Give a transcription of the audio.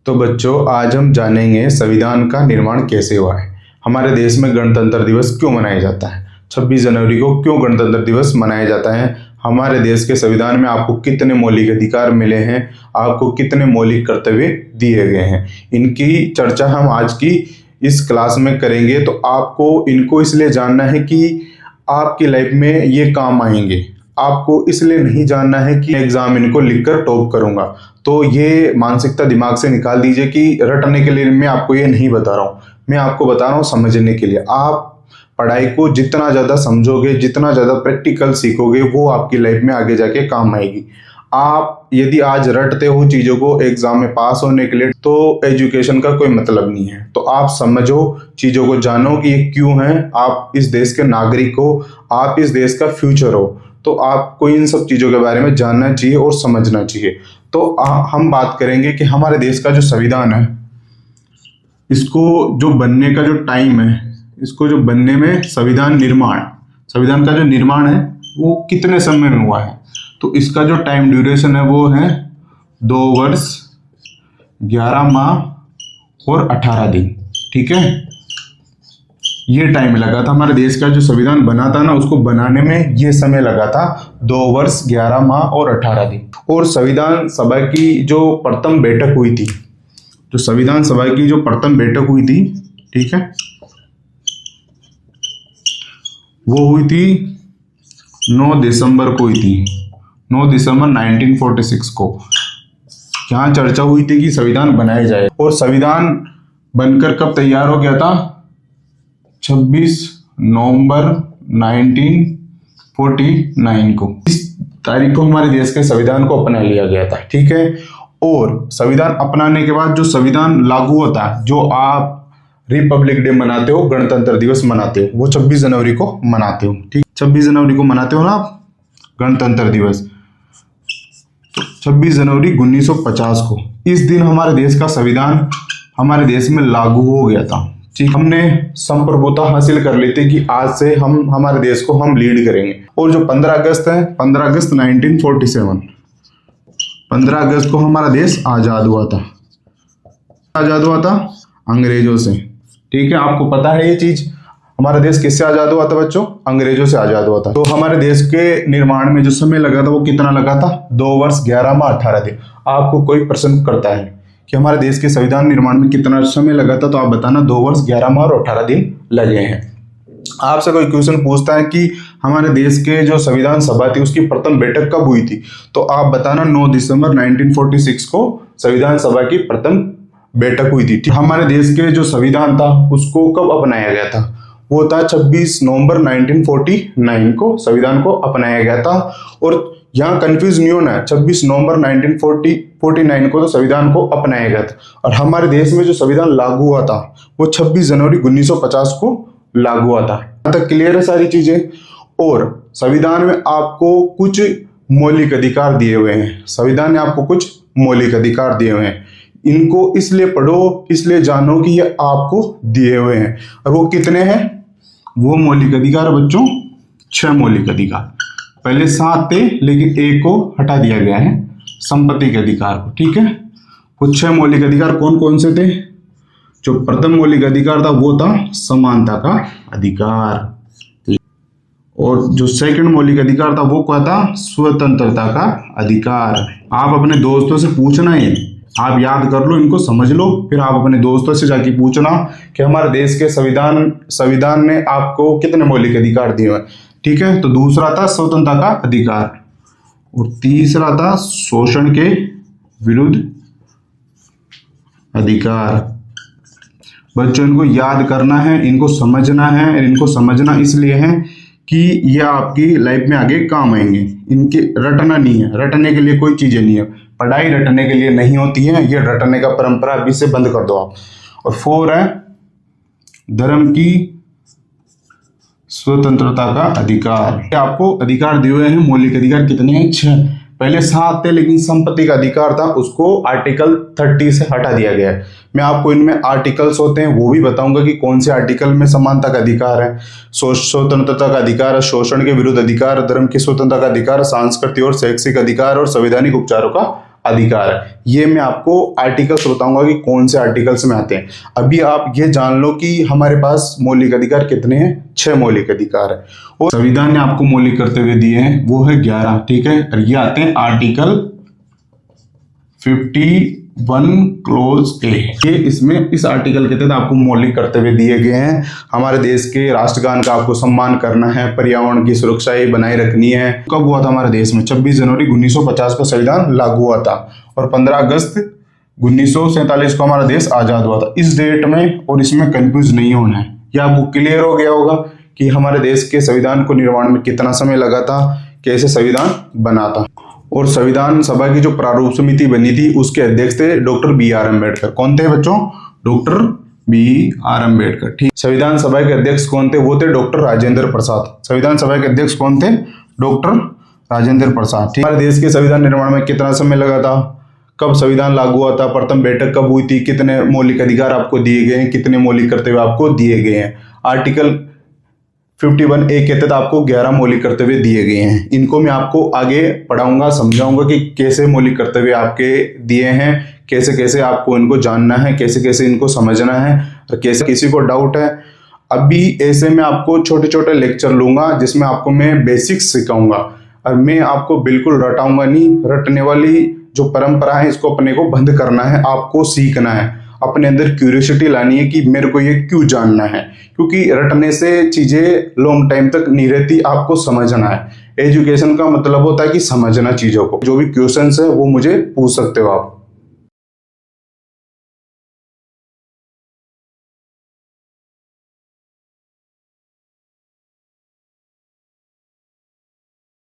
तो बच्चों, आज हम जानेंगे संविधान का निर्माण कैसे हुआ है। हमारे देश में गणतंत्र दिवस क्यों मनाया जाता है, 26 जनवरी को क्यों गणतंत्र दिवस मनाया जाता है, हमारे देश के संविधान में आपको कितने मौलिक अधिकार मिले हैं, आपको कितने मौलिक कर्तव्य दिए गए हैं, इनकी चर्चा हम आज की इस क्लास में करेंगे। तो आपको इनको इसलिए जानना है कि आपकी लाइफ में ये काम आएंगे, आपको इसलिए नहीं जानना है कि एग्जाम इनको लिखकर टॉप करूंगा। तो ये मानसिकता दिमाग से निकाल दीजिए कि रटने के लिए मैं आपको ये नहीं बता रहा हूँ, मैं आपको बता रहा हूँ समझने के लिए। आप पढ़ाई को जितना ज़्यादा समझोगे, जितना ज़्यादा प्रैक्टिकल सीखोगे, वो आपकी लाइफ में आगे जाके काम आएगी। आप यदि आज रटते हो चीज़ों को एग्जाम में पास होने के लिए, तो एजुकेशन का कोई मतलब नहीं है। तो आप समझो, चीज़ों को जानो कि ये क्यों है, आप इस देश के नागरिक हो, आप इस देश का फ्यूचर हो, तो आपको इन सब चीज़ों के बारे में जानना चाहिए और समझना चाहिए। तो हम बात करेंगे कि हमारे देश का जो संविधान है, इसको जो बनने का जो टाइम है, इसको जो बनने में संविधान का जो निर्माण है वो कितने समय में हुआ है। तो इसका जो टाइम ड्यूरेशन है वो है 2 वर्ष 11 माह और 18 दिन। ठीक है, ये टाइम लगा था। हमारे देश का जो संविधान बना था ना, उसको बनाने में ये समय लगा था 2 वर्ष 11 माह और 18 दिन। और संविधान सभा की जो प्रथम बैठक हुई थी, ठीक है, वो हुई थी 9 दिसंबर को हुई थी, 9 दिसंबर 1946 को। यहाँ चर्चा हुई थी कि संविधान बनाया जाए। और संविधान बनकर कब तैयार हो गया था? 26 नवंबर 1949 को। इस तारीख को हमारे देश के संविधान को अपना लिया गया था। ठीक है, और संविधान अपनाने के बाद जो संविधान लागू होता है, जो आप रिपब्लिक डे मनाते हो, गणतंत्र दिवस मनाते हो, वो 26 जनवरी को मनाते हो। ठीक, 26 जनवरी को मनाते हो ना आप गणतंत्र दिवस। तो 26 जनवरी 1950 को, इस दिन हमारे देश का संविधान हमारे देश में लागू हो गया था। ठीक, हमने संप्रभुता हासिल कर ली थी कि आज से हम हमारे देश को हम लीड करेंगे। और जो 15 अगस्त है, 15 अगस्त 1947, 15 अगस्त को हमारा देश आजाद हुआ था अंग्रेजों से। ठीक है, आपको पता है ये चीज, हमारा देश किससे आजाद हुआ था बच्चों? अंग्रेजों से आजाद हुआ था। तो हमारे देश के निर्माण में जो समय लगा था वो कितना लगा था? 2 वर्ष 11 माह 18 दिन। आपको कोई प्रश्न करता है कि हमारे देश के संविधान निर्माण में कितना समय लगा था, तो आप बताना 2 वर्ष 11 माह और 18 दिन लगे हैं। आपसे कोई क्वेश्चन पूछता है कि हमारे देश के जो संविधान सभा थी उसकी प्रथम बैठक कब हुई थी, तो आप बताना 9 दिसंबर 1946 को संविधान सभा की प्रथम बैठक हुई थी। हमारे देश के जो संविधान था उसको कब अपनाया गया था? वो था 26 नवंबर 1949 को संविधान को अपनाया गया था। और यहाँ कंफ्यूज नहीं होना है, 26 नवंबर 1949 को तो संविधान को अपनाया गया था। और हमारे देश में जो संविधान लागू हुआ था वो 26 जनवरी 1950 को लागू हुआ था। यहाँ तक क्लियर है सारी चीजें। और संविधान में आपको कुछ मौलिक अधिकार दिए हुए हैं, संविधान ने आपको कुछ मौलिक अधिकार दिए हुए हैं। इनको इसलिए पढ़ो, इसलिए जानो कि ये आपको दिए हुए हैं। और वो कितने हैं? वो मौलिक अधिकार बच्चों 6 मौलिक अधिकार। पहले 7 थे लेकिन एक को हटा दिया गया है, संपत्ति के अधिकार को। ठीक है, वो 6 मौलिक अधिकार कौन कौन से थे? जो प्रथम मौलिक अधिकार था वो था समानता का अधिकार। और जो सेकंड मौलिक अधिकार था वो क्या था? स्वतंत्रता का अधिकार। आप अपने दोस्तों से पूछना है, आप याद कर लो, इनको समझ लो, फिर आप अपने दोस्तों से जाके पूछना कि हमारे देश के संविधान ने आपको कितने मौलिक अधिकार दिए हैं। ठीक है, तो दूसरा था स्वतंत्रता का अधिकार और तीसरा था शोषण के विरुद्ध अधिकार। बच्चों, इनको याद करना है, इनको समझना है। इनको समझना इसलिए है कि ये आपकी लाइफ में आगे काम आएंगे। इनके रटना नहीं है, रटने के लिए कोई चीजें नहीं है, पढ़ाई रटने के लिए नहीं होती है। ये रटने का परंपरा अभी से बंद कर दो आप। और 4 है धर्म की स्वतंत्रता का अधिकार। आपको अधिकार दिए हुए हैं, मौलिक अधिकार कितने हैं? 6। पहले 7 थे लेकिन संपत्ति का अधिकार था, उसको आर्टिकल 30 से हटा दिया गया है। मैं आपको इनमें आर्टिकल्स होते हैं वो भी बताऊंगा कि कौन से आर्टिकल में समानता का अधिकार है, स्वतंत्रता का अधिकार, शोषण के विरुद्ध अधिकार, धर्म की स्वतंत्रता का अधिकार, सांस्कृतिक और शैक्षिक अधिकार और संवैधानिक उपचारों का अधिकार है। ये मैं आपको आर्टिकल्स बताऊंगा कि कौन से आर्टिकल्स में आते हैं। अभी आप ये जान लो कि हमारे पास मौलिक अधिकार कितने हैं, 6 मौलिक अधिकार है। और संविधान ने आपको मौलिक कर्तव्य दिए हैं वो है 11, ठीक है। और ये आते हैं आर्टिकल 51 क्लोज ए। ये इसमें इस आर्टिकल के तहत आपको मौलिक कर्तव्य दिए गए हैं। हमारे देश के राष्ट्रगान का आपको सम्मान करना है, पर्यावरण की सुरक्षा बनाए रखनी है। कब हुआ था हमारे देश में? 26 जनवरी 1950 को संविधान लागू हुआ था और 15 अगस्त 1947 को हमारा देश आजाद हुआ था। इस डेट में और इसमें कंफ्यूज नहीं होना है। यह आपको क्लियर हो गया होगा कि हमारे देश के संविधान को निर्माण में कितना समय लगा था, कैसे संविधान बना था। और संविधान सभा की जो प्रारूप समिति बनी थी उसके अध्यक्ष थे डॉक्टर बी.आर. अम्बेडकर। कौन थे बच्चों? Doctor B R. अम्बेडकर, ठीक। संविधान सभा के अध्यक्ष कौन थे? वो थे डॉक्टर राजेंद्र प्रसाद। संविधान सभा के अध्यक्ष कौन थे? डॉक्टर राजेंद्र प्रसाद, ठीक। हमारे देश के संविधान निर्माण में कितना समय लगा था? कब संविधान लागू हुआ था? प्रथम बैठक कब हुई थी? कितने मौलिक अधिकार आपको दिए गए हैं? कितने मौलिक कर्तव्य आपको दिए गए हैं? आर्टिकल 51A के तहत आपको 11 मौलिक कर्तव्य दिए गए हैं। इनको मैं आपको आगे पढ़ाऊंगा, समझाऊंगा कि कैसे मौलिक कर्तव्य आपके दिए हैं, कैसे कैसे आपको इनको जानना है, कैसे कैसे इनको समझना है, और कैसे किसी को डाउट है। अभी ऐसे में आपको छोटे छोटे लेक्चर लूंगा जिसमें आपको मैं बेसिक्स सिखाऊंगा और मैं आपको बिल्कुल रटाऊंगा नहीं। रटने वाली जो परंपरा है इसको अपने को बंद करना है, आपको सीखना है, अपने अंदर क्यूरियोसिटी लानी है कि मेरे को ये क्यों जानना है, क्योंकि रटने से चीजें लॉन्ग टाइम तक नहीं रहती, आपको समझना है। एजुकेशन का मतलब होता है कि समझना चीजों को। जो भी क्वेश्चंस है वो मुझे पूछ सकते हो आप।